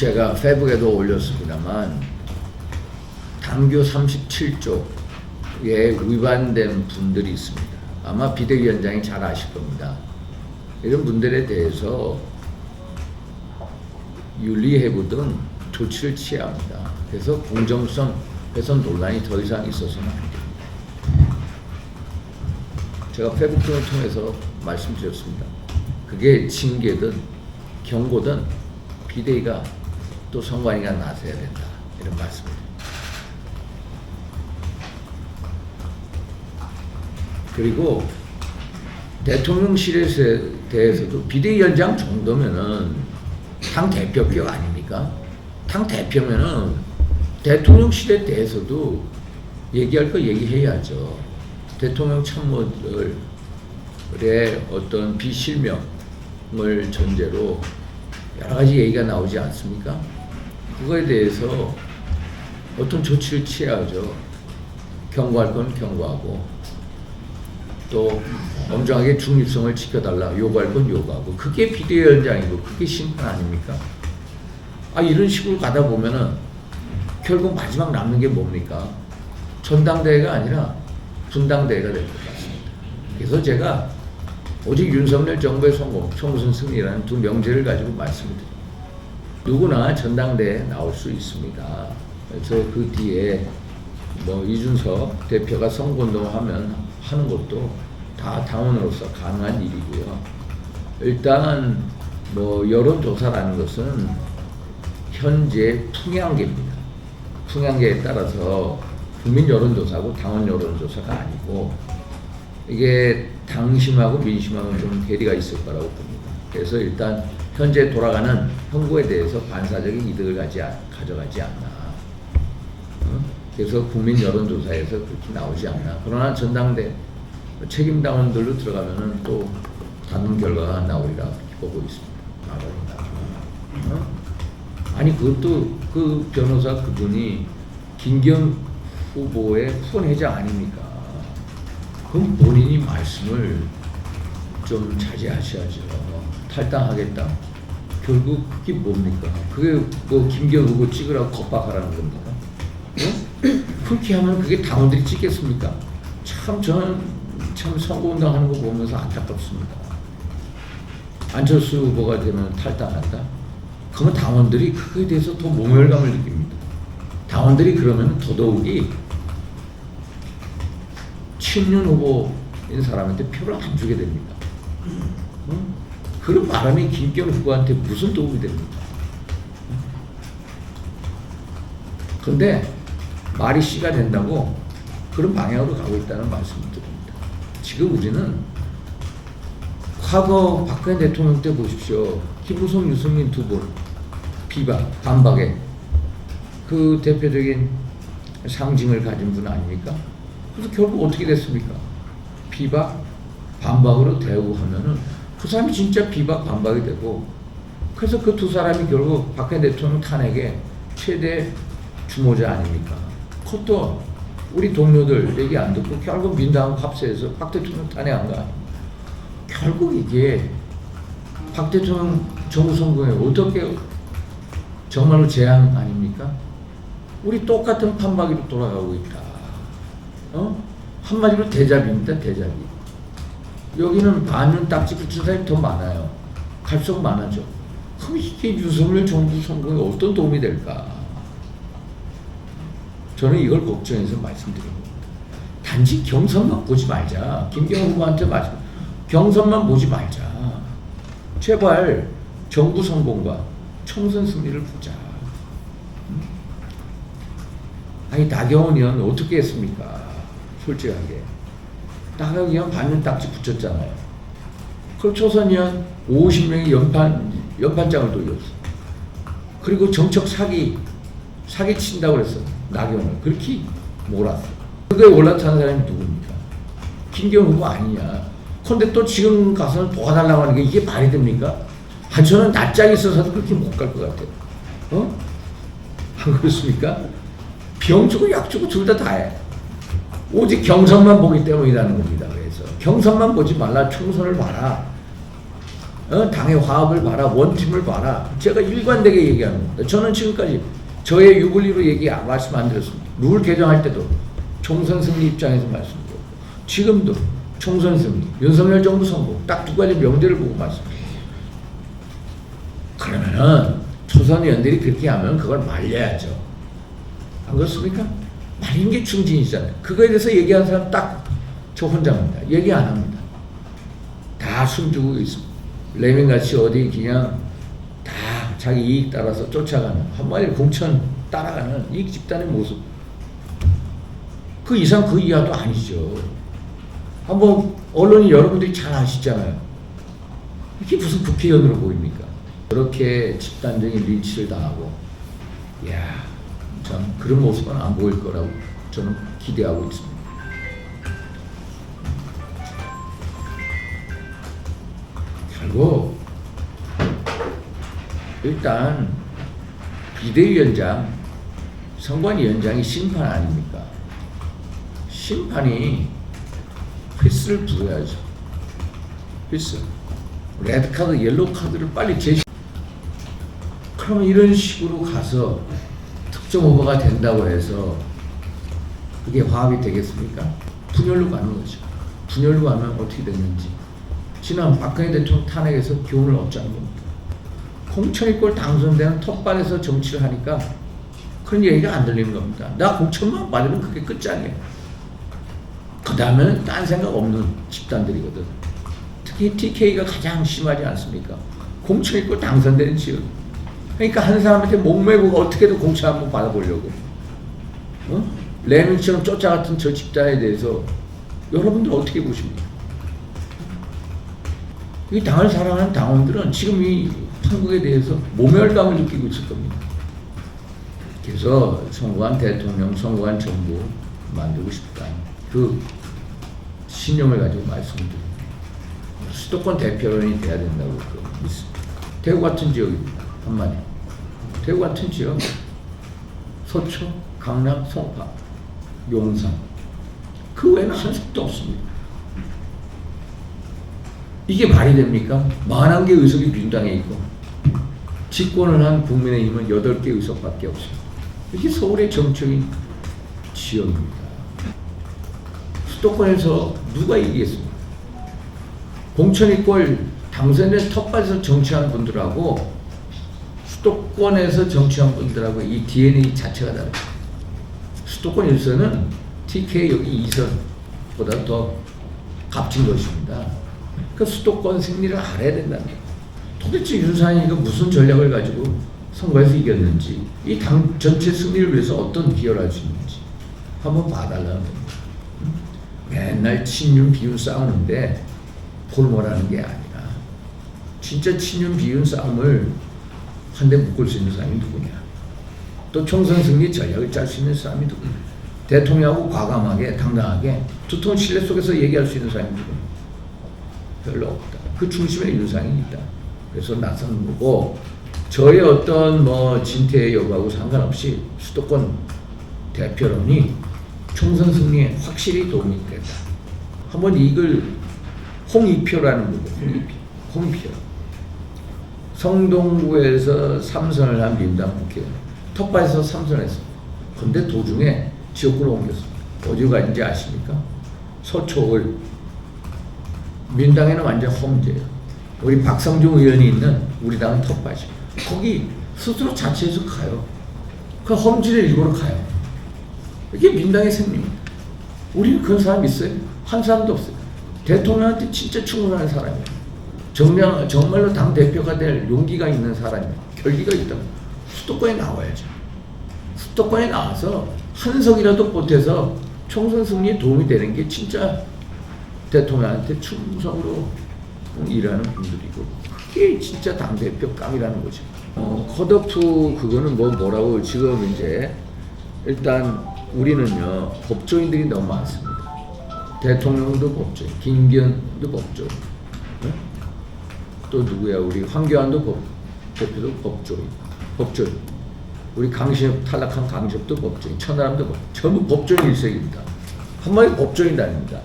제가 페북에도 올렸습니다만 당규 37조에 위반된 분들이 있습니다. 아마 비대위원장이 잘 아실 겁니다. 이런 분들에 대해서 윤리해부 등 조치를 취해야 합니다. 그래서 공정성 훼손 논란이 더 이상 있어서는 안 됩니다. 제가 페북통을 통해서 말씀드렸습니다. 그게 징계든 경고든 비대위가 또 선관위가 나서야 된다. 이런 말씀입니다. 그리고 대통령실에 대해서도 비대위원장 정도면은 당 대표격 아닙니까? 당 대표면은 대통령실에 대해서도 얘기할 거 얘기해야죠. 대통령 참모들의 어떤 비실명을 전제로 여러 가지 얘기가 나오지 않습니까? 그거에 대해서 어떤 조치를 취해야죠. 경고할 건 경고하고 또 엄정하게 중립성을 지켜달라 요구할 건 요구하고 그게 비대위원장이고 그게 심판 아닙니까? 이런 식으로 가다 보면은 결국 마지막 남는 게 뭡니까? 전당대회가 아니라 분당대회가 될 것 같습니다. 그래서 제가 오직 윤석열 정부의 성공, 총선 승리라는 두 명제를 가지고 말씀을 드립니다. 누구나 전당대회에 나올 수 있습니다. 그래서 그 뒤에 이준석 대표가 선거운동하면 하는 것도 다 당원으로서 가능한 일이고요. 일단 여론조사라는 것은 현재 풍향계입니다. 풍향계에 따라서 국민 여론조사하고 당원 여론조사가 아니고 이게 당심하고 민심하고는 좀 괴리가 있을 거라고 봅니다. 그래서 일단 현재 돌아가는 형국에 대해서 반사적인 이득을 가져가지 않나. 그래서 국민 여론조사에서 그렇게 나오지 않나. 그러나 전당대 책임당원들로 들어가면은 또 다른 결과가 나오리라 보고 있습니다. 아니 그것도 그 변호사 그분이 김경 후보의 후원회장 아닙니까? 그럼 본인이 말씀을 좀 자제하셔야죠. 탈당하겠다. 결국 그게 뭡니까? 그게 김경 후보 찍으라고 겁박하라는 겁니까? 그렇게 하면 그게 당원들이 찍겠습니까? 저는 선거운동 하는 거 보면서 안타깝습니다. 안철수 후보가 되면 탈당한다? 그러면 당원들이 그거에 대해서 더 모멸감을 느낍니다. 당원들이 그러면 더더욱이 친윤 후보인 사람한테 표를 안 주게 됩니다. 그런 바람이 김경 후보한테 무슨 도움이 됩니까? 그런데 말이 씨가 된다고 그런 방향으로 가고 있다는 말씀을 드립니다. 지금 우리는 과거 박근혜 대통령 때 보십시오. 김무성, 유승민 두 분 비박, 반박에 그 대표적인 상징을 가진 분 아닙니까? 그래서 결국 어떻게 됐습니까? 비박, 반박으로 대우하면은 그 사람이 진짜 비박, 반박이 되고 그래서 그 두 사람이 결국 박근혜 대통령 탄핵의 최대 주모자 아닙니까? 그것도 우리 동료들 얘기 안 듣고 결국 민당하고 합세해서 박 대통령 탄핵한 거 아닙니까? 결국 이게 박 대통령 정부 선거에 어떻게 정말로 재앙 아닙니까? 우리 똑같은 판박이로 돌아가고 있다. 한마디로 대잡입니다. 대잡이. 여기는 반면 딱지 붙인 사람이 더 많아요. 갈수록 많아져. 그럼 이게 윤석열 정부 선거에 어떤 도움이 될까? 저는 이걸 걱정해서 말씀드린 겁니다. 단지 경선만 보지 말자. 김경호 후보한테 경선만 보지 말자. 제발 정부 성공과 총선 승리를 보자. 아니 나경원 의원 어떻게 했습니까? 솔직하게. 나경원 의원 반면 딱지 붙였잖아요. 그리고 초선 의원 50명이 연판장을 돌렸어. 그리고 정책 사기 친다고 그랬어. 나경원을 그렇게 몰았어. 그거에 올라타는 사람이 누굽니까? 김경 후보 아니냐. 그런데 또 지금 가서는 도와달라고 하는 게 이게 말이 됩니까? 저는 낯짝이 있어서도 그렇게 못 갈 것 같아요. 안 그렇습니까? 병 주고 약 주고 둘 다 해. 오직 경선만 보기 때문이라는 겁니다. 그래서 경선만 보지 말라. 총선을 봐라. 당의 화합을 봐라, 원팀을 봐라. 제가 일관되게 얘기하는 겁니다. 저는 지금까지 저의 유불리로 말씀 안 드렸습니다. 룰 개정할 때도 총선 승리 입장에서 말씀드렸고, 지금도 총선 승리, 윤석열 정부 성공, 딱 두 가지 명제를 보고 말씀드립니다. 그러면은 초선 의원들이 그렇게 하면 그걸 말려야죠. 안 그렇습니까? 말린 게 중진이잖아요. 그거에 대해서 얘기하는 사람 딱 저 혼자입니다. 얘기 안 합니다. 다 숨주고 있습니다. 레민같이 어디 그냥 다 자기 이익 따라서 쫓아가는, 한마디로 공천 따라가는 이 집단의 모습, 그 이상 그 이하도 아니죠. 한번 언론이 여러분들이 잘 아시잖아요. 이게 무슨 국회의원으로 보입니까? 그렇게 집단적인 린치를 당하고, 참 그런 모습은 안 보일 거라고 저는 기대하고 있습니다. 결국 일단 비대위원장, 선관위원장이 심판 아닙니까? 심판이 휘스를 불어야죠. 휘스. 레드카드, 옐로우카드를 빨리 제시. 그러면 이런 식으로 가서 특정 후보가 된다고 해서 그게 화합이 되겠습니까? 분열로 가는 거죠. 분열로 가면 어떻게 됐는지. 지난 박근혜 대통령 탄핵에서 교훈을 얻자는 겁니다. 공천이꼴 당선되는 텃밭에서 정치를 하니까 그런 얘기가 안 들리는 겁니다. 나 공천만 받으면 그게 끝장이에요. 그 다음에는 딴 생각 없는 집단들이거든. 특히 TK가 가장 심하지 않습니까? 공천이꼴 당선되는 지역. 그러니까 한 사람한테 목매고 어떻게든 공천 한번 받아보려고. 레민처럼 쫓아갔던 저 집단에 대해서 여러분들 어떻게 보십니까? 이 당을 사랑하는 당원들은 지금 이 한국에 대해서 모멸감을 느끼고 있을 겁니다. 그래서 선거한 대통령, 선거한 정부 만들고 싶다. 그 신념을 가지고 말씀드립니다. 수도권 대표론이 돼야 된다고 믿습니다. 대구 같은 지역입니다. 한마디. 대구 같은 지역, 서초, 강남, 송파, 용산. 그 외에는 한 석도 없습니다. 이게 말이 됩니까? 41개 의석이 민주당에 있고 집권을 한 국민의힘은 8개 의석밖에 없습니다. 이게 서울의 정치적인 지역입니다. 수도권에서 누가 이기겠습니까? 공천이꼴 당선된 텃밭에서 정치한 분들하고 수도권에서 정치한 분들하고 이 DNA 자체가 다릅니다. 수도권 1선은 TK 여기 2선보다 더 값진 것입니다. 그 수도권 승리를 알아야 된다는 거예요. 도대체 윤상이가 무슨 전략을 가지고 선거에서 이겼는지, 이 당 전체 승리를 위해서 어떤 기여를 할 수 있는지 한번 봐달라는 겁니다. 맨날 친윤 비윤 싸우는데 볼모라는 게 아니라 진짜 친윤 비윤 싸움을 한데 묶을 수 있는 사람이 누구냐, 또 총선 승리 전략을 짤 수 있는 사람이 누구냐, 대통령하고 과감하게 당당하게 두터운 신뢰 속에서 얘기할 수 있는 사람이 누구냐. 별로 없다. 그 중심에 윤상이 있다. 그래서 나서는 거고, 저의 어떤 진퇴 여부하고 상관없이 수도권 대표론이 총선 승리에 확실히 도움이 된다. 한번 이걸 홍익표라는 거고, 홍익표. 성동구에서 3선을 한 민주당 국회의원, 텃밭에서 3선을 했습니다. 그런데 도중에 지역구로 옮겼습니다. 어디로 갔는지 아십니까? 서초을. 민당에는 완전 험지예요. 우리 박성중 의원이 있는 우리 당은 텃밭이에요. 거기 스스로 자체해서 가요. 그 험지를 일부러 가요. 이게 민당의 생명입니다. 우리는 그런 사람 있어요? 한 사람도 없어요. 대통령한테 진짜 충분한 사람이에요. 정말로 당 대표가 될 용기가 있는 사람이에요. 결기가 있다면 수도권에 나와야죠. 수도권에 나와서 한 석이라도 보태서 총선 승리에 도움이 되는 게 진짜 대통령한테 충성으로 일하는 분들이고, 그게 진짜 당대표 감이라는 거죠. 컷오프 그거는 뭐라고 지금 이제 일단 우리는요 법조인들이 너무 많습니다. 대통령도 법조인, 김기현도 법조인, 네? 또 누구야, 우리 황교안도 대표도 법조인, 우리 강신엽 탈락한 강신엽도 법조인, 천하람도 전부 법조인 일색입니다. 한마디 법조인 다닙니다.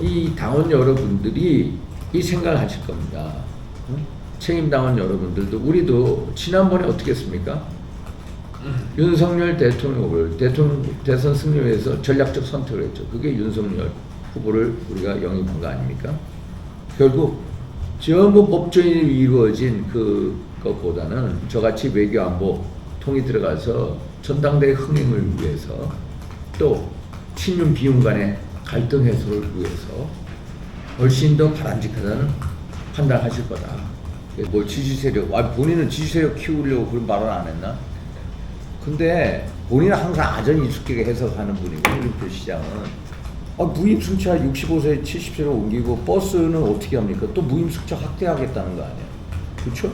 이 당원 여러분들이 이 생각을 하실 겁니다. 책임당한 여러분들도 우리도 지난번에 어떻게 했습니까? 윤석열 대통령을 대선 승리를 위해서 전략적 선택을 했죠. 그게 윤석열 후보를 우리가 영입한 거 아닙니까? 결국 전부 법조인이 이루어진 그것보다는 저같이 외교안보 통이 들어가서 전당대회 흥행을 위해서 또 친윤 비윤 간의 갈등 해소를 위해서 훨씬 더 바람직하다는 판단하실 거다. 뭐 지지 세력, 본인은 지지 세력 키우려고 그런 발언 안 했나? 근데 본인은 항상 아전 이숙하게 해석하는 분이고 홍준표 시장은 무임승차 65세 70세로 옮기고 버스는 어떻게 합니까? 또 무임승차 확대하겠다는 거 아니에요? 그렇죠?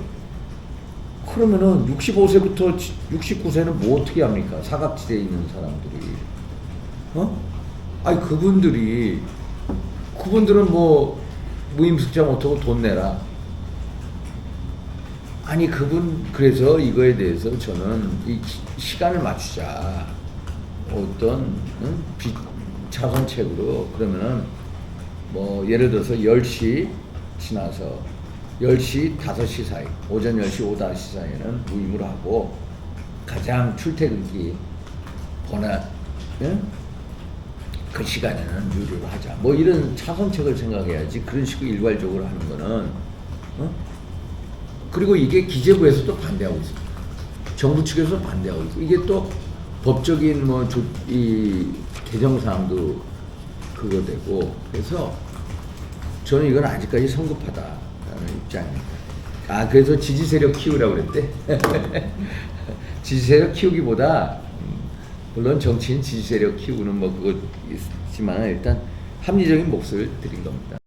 그러면은 65세부터 69세는 뭐 어떻게 합니까? 사각지대에 있는 사람들이 그분들은 뭐 무임승차 못하고 돈 내라. 그래서 이거에 대해서 저는 이 시간을 맞추자. 어떤 차선책으로 그러면은 뭐 예를 들어서 10시 지나서 10시 5시 사이, 오전 10시 오후 5시 사이에는 무임을 하고 가장 출퇴근기 그 시간에는 유료로 하자. 뭐 이런 차선책을 생각해야지. 그런 식으로 일괄적으로 하는 거는 그리고 이게 기재부에서도 반대하고 있습니다. 정부 측에서 반대하고 있고 이게 또 법적인 이 개정사항도 그거 되고 그래서 저는 이건 아직까지 성급하다라는 입장입니다. 그래서 지지 세력 키우라고 그랬대. 지지 세력 키우기보다 물론 정치인 지지 세력 키우는 그거 있지만 일단 합리적인 몫을 드린 겁니다.